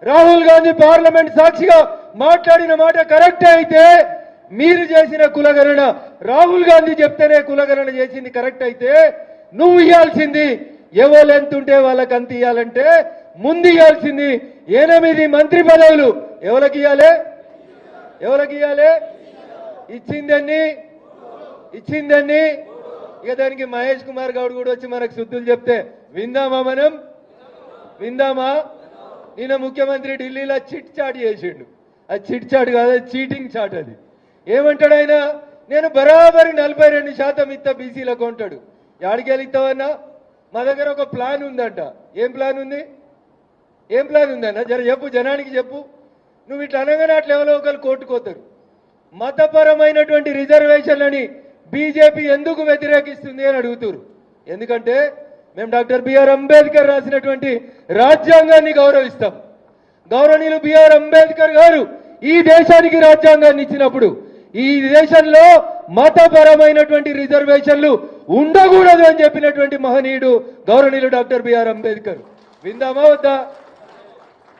Rahul Gandhi parliament సాక్షిగా మాట్లాడిన మాట కరెక్టే అయితే మీరు చేసిన కులగణన రాహుల్ గాంధీ చెప్తేనే కులగణన చేసింది కరెక్ట్ అయితే నువ్వు ఇవ్వాల్సింది ఎవరు ఎంత ఉంటే వాళ్ళకి అంత ఇవ్వాలంటే ముందు ఇవ్వాల్సింది 8 మంత్రి పదవులు ఎవరికి ఇవ్వాలి? ఇచ్చిందని ఇక దానికి మహేష్ కుమార్ గౌడ్ కూడా వచ్చి మనకు శుద్ధులు చెప్తే విందామా? విందామా? నిన్న ముఖ్యమంత్రి ఢిల్లీలో చిట్ చాట్ చేసిండు. అది చిట్ చాట్ కాదు, చీటింగ్ చాట్. అది ఏమంటాడు ఆయన? నేను బరాబరి 42% ఇస్తా బీసీలకు అంటాడు. యాడికెళ్ళి ఇస్తావన్నా? మా దగ్గర ఒక ప్లాన్ ఉందంట. ఏం ప్లాన్ ఉంది అన్న? జర చెప్పు, జనానికి చెప్పు. నువ్వు ఇట్లా అనగానే అట్లా ఎవరో ఒకరు కోర్టుకోతారు. మతపరమైనటువంటి రిజర్వేషన్లని బీజేపీ ఎందుకు వ్యతిరేకిస్తుంది అని అడుగుతారు. ఎందుకంటే మేము డాక్టర్ బిఆర్ అంబేద్కర్ రాసినటువంటి రాజ్యాంగాన్ని గౌరవిస్తాం. గౌరవనీయులు బిఆర్ అంబేద్కర్ గారు ఈ దేశానికి రాజ్యాంగాన్ని ఇచ్చినప్పుడు ఈ దేశంలో మతపరమైనటువంటి రిజర్వేషన్లు ఉండకూడదు అని చెప్పినటువంటి మహనీయుడు గౌరవనీయులు డాక్టర్ బిఆర్ అంబేద్కర్. విందామా వద్దా?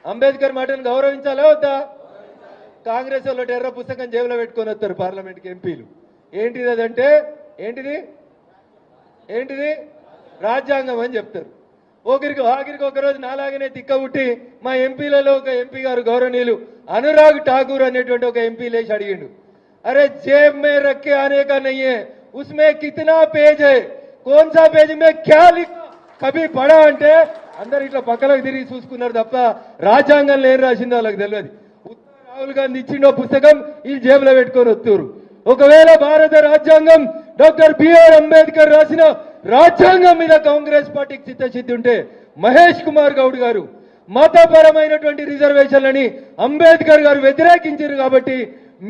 అంబేద్కర్ మాటను గౌరవించాలా వద్దా? కాంగ్రెస్ వాళ్ళు ఎర్ర పుస్తకం జేబులో పెట్టుకొని వస్తారు పార్లమెంట్కి ఎంపీలు. ఏంటిది అదంటే? ఏంటిది రాజ్యాంగం అని చెప్తారు. ఆఖరికి ఒకరోజు నాలాగనే తిక్కబుట్టి మా ఎంపీలలో ఒక ఎంపీ గారు గౌరవనీయులు అనురాగ్ ఠాకూర్ అనేటువంటి ఒక ఎంపీ లేచి అడిగిండు, अरे जेब में रख के आने का नहीं है, उसमें कितना पेज है, कौन सा पेज में क्या लिखा कभी पढ़ा అంటే అందరు ఇట్లా పక్కలకు తిరిగి చూసుకున్నారు తప్ప రాజ్యాంగంలో ఏం రాసిందో వాళ్ళకి తెలియదు. రాహుల్ గాంధీ ఇచ్చిండో పుస్తకం ఈ జేబులో పెట్టుకొని వస్తారు. ఒకవేళ భారత రాజ్యాంగం డాక్టర్ బిఆర్ అంబేద్కర్ రాసిన రాజ్యాంగం మీద కాంగ్రెస్ పార్టీకి చిత్తశుద్ధి ఉంటే మహేష్ కుమార్ గౌడ్ గారు మతపరమైనటువంటి రిజర్వేషన్లని అంబేద్కర్ గారు వ్యతిరేకించారు కాబట్టి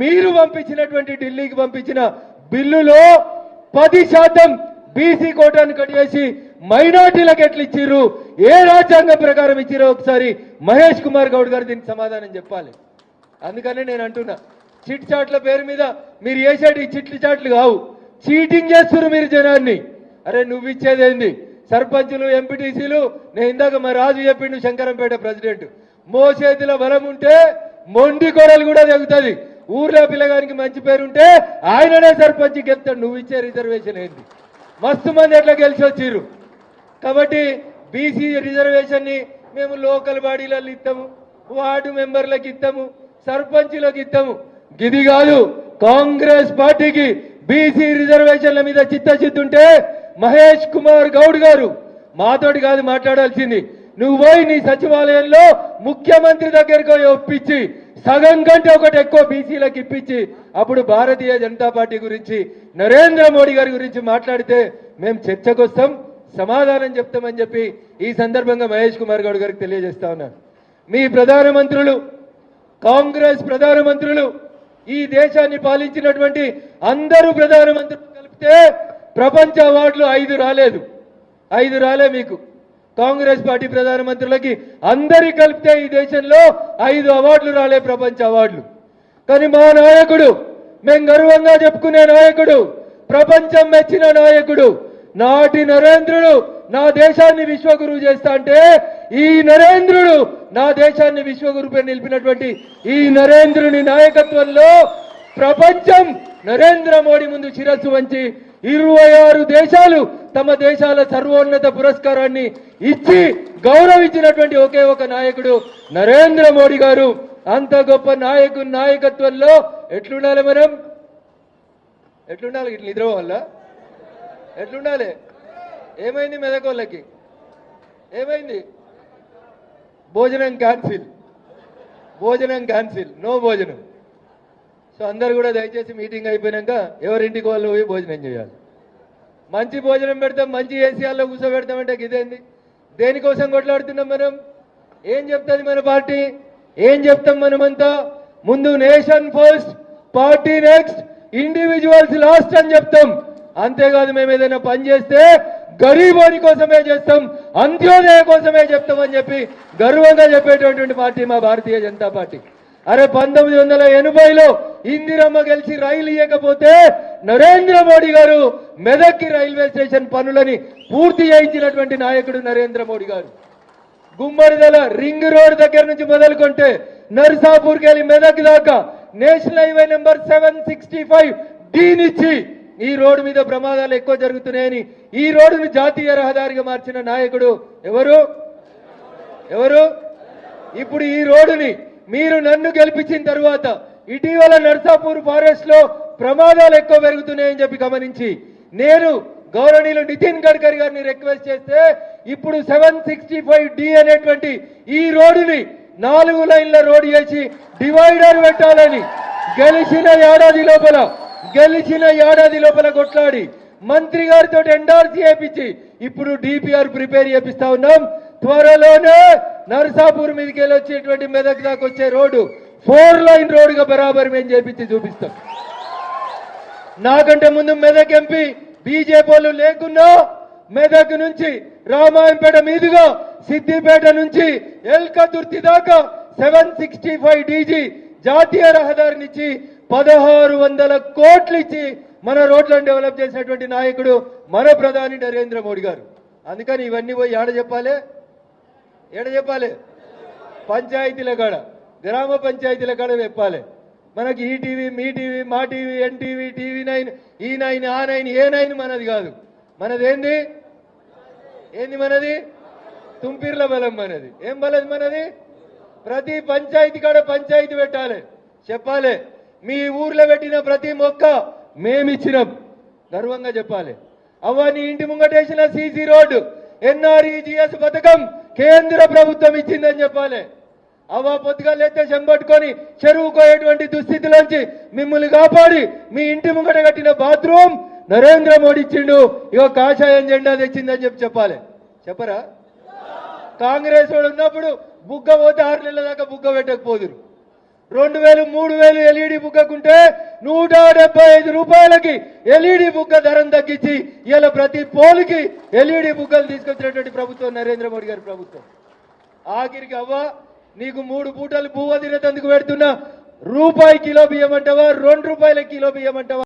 మీరు పంపించినటువంటి ఢిల్లీకి పంపించిన బిల్లులో 10% బీసీ కోటాను కట్ చేసి మైనార్టీలకు ఎట్లా ఇచ్చిర్రు, ఏ రాజ్యాంగం ప్రకారం ఇచ్చిరో ఒకసారి మహేష్ కుమార్ గౌడ్ గారు దీనికి సమాధానం చెప్పాలి. అందుకనే నేను అంటున్నా, చిట్ చాట్ల పేరు మీద మీరు చేసేటి చిట్లు చాట్లు కావు, చీటింగ్ చేస్తున్నారు మీరు జనాన్ని. అరే నువ్వు ఇచ్చేదేంది? సర్పంచులు ఎంపీటీసీలు, నేను ఇందాక మా రాజు చెప్పిండు శంకరంపేట ప్రెసిడెంట్, మోసేతిలో బలం ఉంటే మొండి కొరలు కూడా తెగుతుంది. ఊర్లో పిల్లగానికి మంచి పేరుంటే ఆయననే సర్పంచ్ గెలుతాడు. నువ్వు ఇచ్చే రిజర్వేషన్ ఏంది? మస్తు మంది ఎట్లా గెలిచి వచ్చిర్రు. కాబట్టి బీసీ రిజర్వేషన్ని మేము లోకల్ బాడీలలో ఇస్తాము, వార్డు మెంబర్లకు ఇస్తాము, సర్పంచ్లకు ఇస్తాము. గిది కాదు, కాంగ్రెస్ పార్టీకి బీసీ రిజర్వేషన్ల మీద చిత్తశుద్ధి ఉంటే మహేష్ కుమార్ గౌడ్ గారు మాతోటి కాదు మాట్లాడాల్సింది, నువ్వు పోయి నీ సచివాలయంలో ముఖ్యమంత్రి దగ్గరకు ఒప్పించి సగం కంటే ఒకటి ఎక్కువ బీసీలకు ఇప్పించి అప్పుడు భారతీయ జనతా పార్టీ గురించి నరేంద్ర మోడీ గారి గురించి మాట్లాడితే మేము చర్చకు వస్తాం, సమాధానం చెప్తామని చెప్పి ఈ సందర్భంగా మహేష్ కుమార్ గౌడ్ గారికి తెలియజేస్తా ఉన్నాను. మీ ప్రధానమంత్రులు, కాంగ్రెస్ ప్రధానమంత్రులు, ఈ దేశాన్ని పాలించినటువంటి అందరూ ప్రధానమంత్రులు కలిపితే ప్రపంచ అవార్డులు 5 రాలేదు. 5 రాలే మీకు. కాంగ్రెస్ పార్టీ ప్రధానమంత్రులకి అందరి కలిపితే ఈ దేశంలో 5 అవార్డులు రాలే, ప్రపంచ అవార్డులు. కానీ మా నాయకుడు, మేము గర్వంగా చెప్పుకునే నాయకుడు, ప్రపంచం మెచ్చిన నాయకుడు, నాటి నరేంద్రుడు నా దేశాన్ని విశ్వగురువు చేస్తా అంటే ఈ నరేంద్రుడు నా దేశాన్ని విశ్వగురుపై నిలిపినటువంటి ఈ నరేంద్రుని నాయకత్వంలో ప్రపంచం నరేంద్ర మోడీ ముందు శిరస్సు వంచి 26 దేశాలు తమ దేశాల సర్వోన్నత పురస్కారాన్ని ఇచ్చి గౌరవించినటువంటి ఒకే ఒక నాయకుడు నరేంద్ర మోడీ గారు. అంత గొప్ప నాయకుని నాయకత్వంలో ఎట్లుండాలి? మనం ఎట్లుండాలి? ఇట్లా నిద్ర వల్ల ఎట్లుండాలి? ఏమైంది? మెదకోళ్ళకి ఏమైంది? భోజనం క్యాన్సిల్, నో భోజనం. సో అందరు కూడా దయచేసి మీటింగ్ అయిపోయినాక ఎవరింటికి వాళ్ళు పోయి భోజనం చేయాలి. మంచి భోజనం పెడతాం, మంచి ఏసీఆర్లో కూర్చోబెడతామంటే ఇదేంది? దేనికోసం కొట్లాడుతున్నాం మనం? ఏం చెప్తుంది మన పార్టీ? ఏం చెప్తాం మనమంతా? ముందు nation first, party next, individuals last అని చెప్తాం. అంతేకాదు మేము ఏదైనా పని చేస్తే గరీబోని కోసమే చేస్తాం, అంత్యోదయ కోసమే చెప్తామని చెప్పి గర్వంగా చెప్పేటటువంటి పార్టీ మా భారతీయ జనతా పార్టీ. అరే 1980లో ఇందిరమ్మ గెలిచి రైలు ఇవ్వకపోతే నరేంద్ర మోడీ గారు మెదక్కి రైల్వే స్టేషన్ పనులని పూర్తి చేయించినటువంటి నాయకుడు నరేంద్ర మోడీ గారు. గుమ్మడిదల రింగ్ రోడ్ దగ్గర నుంచి మొదలుకుంటే నర్సాపూర్కి వెళ్ళి మెదక్ దాకా నేషనల్ హైవే నెంబర్ 765 డీనిచ్చి ఈ రోడ్డు మీద ప్రమాదాలు ఎక్కువ జరుగుతున్నాయని ఈ రోడ్డును జాతీయ రహదారిగా మార్చిన నాయకుడు ఎవరు? ఇప్పుడు ఈ రోడ్డుని మీరు నన్ను గెలిపించిన తర్వాత ఇటీవల నర్సాపూర్ ఫారెస్ట్ లో ప్రమాదాలు ఎక్కువ పెరుగుతున్నాయని చెప్పి గమనించి నేను గౌరవనీయులు నితిన్ గడ్కరీ గారిని రిక్వెస్ట్ చేస్తే ఇప్పుడు 765D అనేటువంటి ఈ రోడ్డుని 4 లైన్ల రోడ్డు చేసి డివైడర్ పెట్టాలని గెలిచిన ఏడాది లోపల కొట్లాడి మంత్రి గారితో ఎండార్సీ చేయించి ఇప్పుడు డిపిఆర్ ప్రిపేర్ చేపిస్తా ఉన్నాం. త్వరలోనే నర్సాపూర్ మీదకి వెళ్ళి వచ్చేటువంటి మెదక్ దాకా వచ్చే రోడ్డు 4 లైన్ రోడ్డుగా బరాబర్ మేము చేపించి చూపిస్తాం. నాకంటే ముందు మెదక్ ఎంపీ బీజేపీ వాళ్ళు లేకున్నా మెదక్ నుంచి రామాయంపేట మీదుగా సిద్దిపేట నుంచి ఎల్కదుర్తి దాకా 765DG జాతీయ రహదారినిచ్చి 1600 కోట్లు ఇచ్చి మన రోడ్లను డెవలప్ చేసినటువంటి నాయకుడు మన ప్రధాని నరేంద్ర మోడీ గారు. అందుకని ఇవన్నీ పోయి ఏడ చెప్పాలి? పంచాయతీల కాడ, గ్రామ పంచాయతీల కాడ చెప్పాలి. మనకి ఈటీవీ, మీ టీవీ, మా TV, NTV, TV9, E9, A9, A9 మనది కాదు. మనది మనది తుంపిర్ల బలం మనది. ఏం బలం మనది? ప్రతి పంచాయతీ కాడ పంచాయతీ పెట్టాలి, చెప్పాలి. మీ ఊర్లో పెట్టిన ప్రతి మొక్క మేమిచ్చినాం గర్వంగా చెప్పాలి. నీ ఇంటి ముంగటేసిన సీసీ రోడ్డు NREGS పథకం కేంద్ర ప్రభుత్వం ఇచ్చిందని చెప్పాలి. పొద్దుగా లేతే చెంబట్టుకొని చెరువుకోయేటువంటి దుస్థితిలోంచి మిమ్మల్ని కాపాడి మీ ఇంటి ముంగట కట్టిన బాత్రూమ్ నరేంద్ర మోడీ ఇచ్చిండు. కాషాయం జెండా తెచ్చిందని చెప్పాలి. చెప్పరా? కాంగ్రెస్ వాడు ఉన్నప్పుడు బుగ్గ పోతే 6 నెలల దాకా బుగ్గ పెట్టకపోదురు. 2000, 3000 ఎల్ఈడి బుగ్గకుంటే 175 రూపాయలకి ఎల్ఈడి బుగ్గ ధరను తగ్గించి ఇలా ప్రతి పోలుకి ఎల్ఈడి బుగ్గలు తీసుకొచ్చినటువంటి ప్రభుత్వం నరేంద్ర మోడీ గారి ప్రభుత్వం. ఆఖరికి నీకు 3 పూటలు బువ్వ తినేందుకు పెడుతున్నా రూపాయి కిలో బియ్యం అంటావా, 2 రూపాయల కిలో బియ్యం అంటావా?